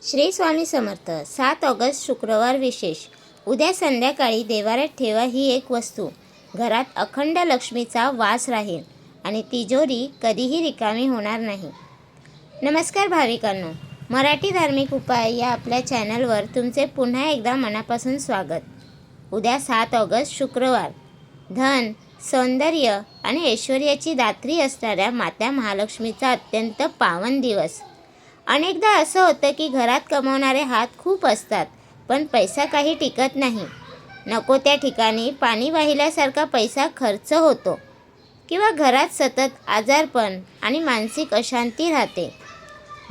Shri Swami Samarth. 7 August शुक्रवार विशेष. उद्या संध्याकाळी देवाऱ्यात ठेवा ही एक वस्तू. घरात अखंड लक्ष्मीचा वास राहील आणि तिजोरी कधीही रिकामी होणार नाही. नमस्कार भाविकांनो, मराठी धार्मिक उपाय या आपल्या चॅनलवर तुमचे पुन्हा एकदा मनापासून स्वागत. उद्या 7 ऑगस्ट शुक्रवार. धन, सौंदर्य आणि ऐश्वर्याची दात्री असणाऱ्या माता महालक्ष्मीचा अत्यंत पावन दिवस. अनेकदा असं होतं की घरात कमवणारे हात खूप असतात, पण पैसा काही टिकत नाही. नको त्या ठिकाणी पाणी वाहिल्यासारखा पैसा खर्च होतो किंवा घरात सतत आजारपण आणि मानसिक अशांती राहते.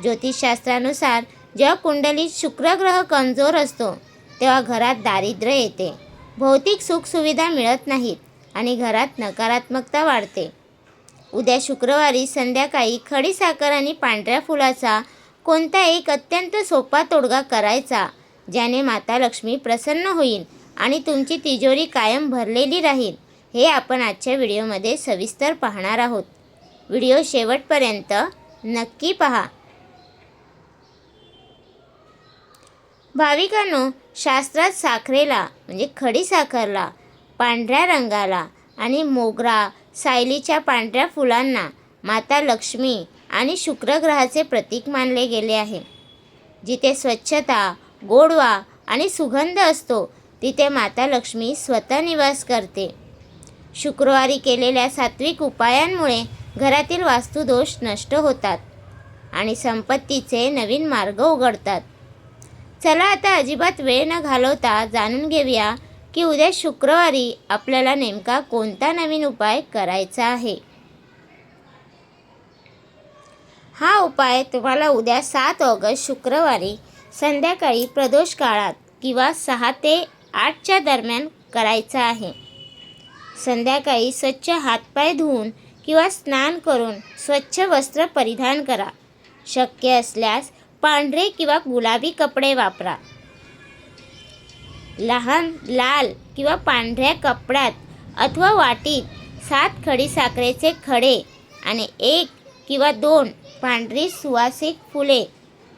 ज्योतिषशास्त्रानुसार जेव्हा कुंडलीत शुक्रग्रह कमजोर असतो तेव्हा घरात दारिद्र्य येते, भौतिक सुखसुविधा मिळत नाहीत आणि घरात नकारात्मकता वाढते. उद्या शुक्रवारी संध्याकाळी खडीसाखर आणि पांढऱ्या फुलाचा कोणता एक अत्यंत सोपा तोडगा करायचा, ज्याने माता लक्ष्मी प्रसन्न होईल आणि तुमची तिजोरी कायम भरलेली राहील, हे आपण आजच्या व्हिडिओमध्ये सविस्तर पाहणार आहोत. व्हिडिओ शेवटपर्यंत नक्की पहा. भाविकांनो, शास्त्रात साखरेला म्हणजे खडीसाखरला, पांढऱ्या रंगाला आणि मोगरा, सायलीच्या पांढऱ्या फुलांना माता लक्ष्मी आणि शुक्रग्रहाचे प्रतीक मानले गेले आहे. जिथे स्वच्छता, गोडवा आणि सुगंध असतो तिथे माता लक्ष्मी स्वतः निवास करते. शुक्रवारी केलेल्या सात्विक उपायांमुळे घरातील वास्तुदोष नष्ट होतात आणि संपत्तीचे नवीन मार्ग उघडतात. चला आता अजिबात वेळ न घालवता जाणून घेऊया की उद्या शुक्रवारी आपल्याला नेमका कोणता नवीन उपाय करायचा आहे. हा उपाय तुम्हाला उद्या 7 ऑगस्ट शुक्रवारी संध्याकाळी प्रदोष काळात किंवा 6 ते 8च्या दरम्यान करायचा आहे. संध्याकाळी स्वच्छ हातपाय धुवून किंवा स्नान करून स्वच्छ वस्त्र परिधान करा. शक्य असल्यास पांढरे किंवा गुलाबी कपडे वापरा. लहान लाल किंवा पांढऱ्या कपड्यात अथवा वाटीत 7 खडीसाखरेचे खडे आणि 1 किंवा 2 पांढरी सुवासिक फुले,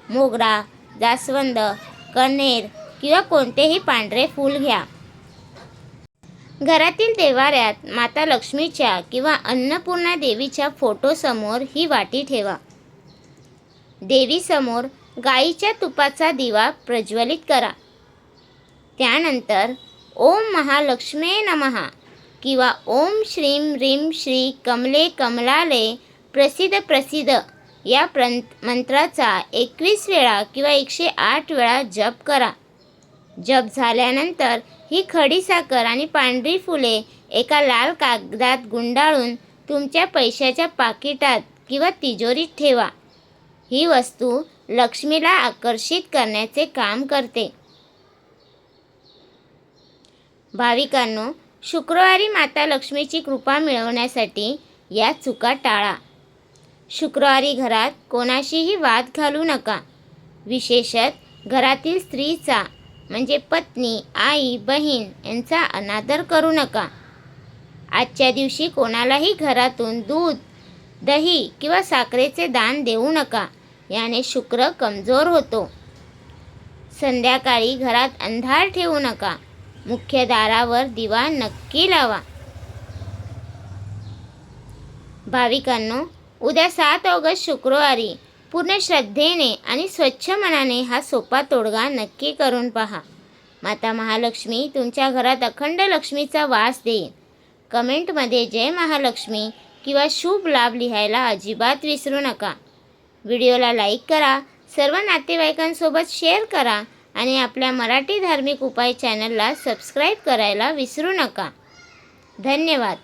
मोगरा, जास्वंद, कण्हेर किंवा कोणतेही पांढरे फूल घ्या. घरातील देवाऱ्यात माता लक्ष्मीच्या किंवा अन्नपूर्णा देवीच्या फोटोसमोर ही वाटी ठेवा. देवीसमोर गाईच्या तुपाचा दिवा प्रज्वलित करा. त्यानंतर ओम महालक्ष्मे नमः किंवा ओम श्रीं ह्रीं श्री कमले कमलाले प्रसिद्ध प्रसिद्ध या मंत्राचा 21 वेळा किंवा 108 वेळा जप करा. जप झाल्यानंतर ही खडीसाखर आणि पांढरी फुले एका लाल कागदात गुंडाळून तुमच्या पैशाच्या पाकिटात किंवा तिजोरीत ठेवा. ही वस्तू लक्ष्मीला आकर्षित करण्याचे काम करते. भाविकांनो, शुक्रवारी माता लक्ष्मीची कृपा मिळवण्यासाठी या चुका टाळा. शुक्रवारी घरात कोणाशीही वाद घालू नका. विशेषतः घरातील स्त्रीचा म्हणजे पत्नी, आई, बहीण यांचा अनादर करू नका. आजच्या दिवशी कोणालाही घरातून दूध, दही किंवा साखरेचे दान देऊ नका. याने शुक्र कमजोर होतो. संध्याकाळी घरात अंधार ठेवू नका. मुख्य दारावर दिवा नक्की लावा. भाविकांनो, उद्या 7 ऑगस्ट शुक्रवारी पूर्ण श्रद्धेने आणि स्वच्छ मनाने हा सोपा तोडगा नक्की करून पहा. माता महालक्ष्मी तुमच्या घरात अखंड लक्ष्मीचा वास देईल. कमेंटमध्ये जय महालक्ष्मी किंवा शुभ लाभ लिहायला अजिबात विसरू नका. व्हिडिओला लाईक करा, सर्व नातेवाईकांसोबत शेअर करा आणि आपल्या मराठी धार्मिक उपाय चॅनलला सबस्क्राईब करायला विसरू नका. धन्यवाद.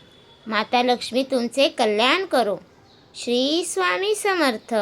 माता लक्ष्मी तुमचे कल्याण करो. श्री स्वामी समर्थ.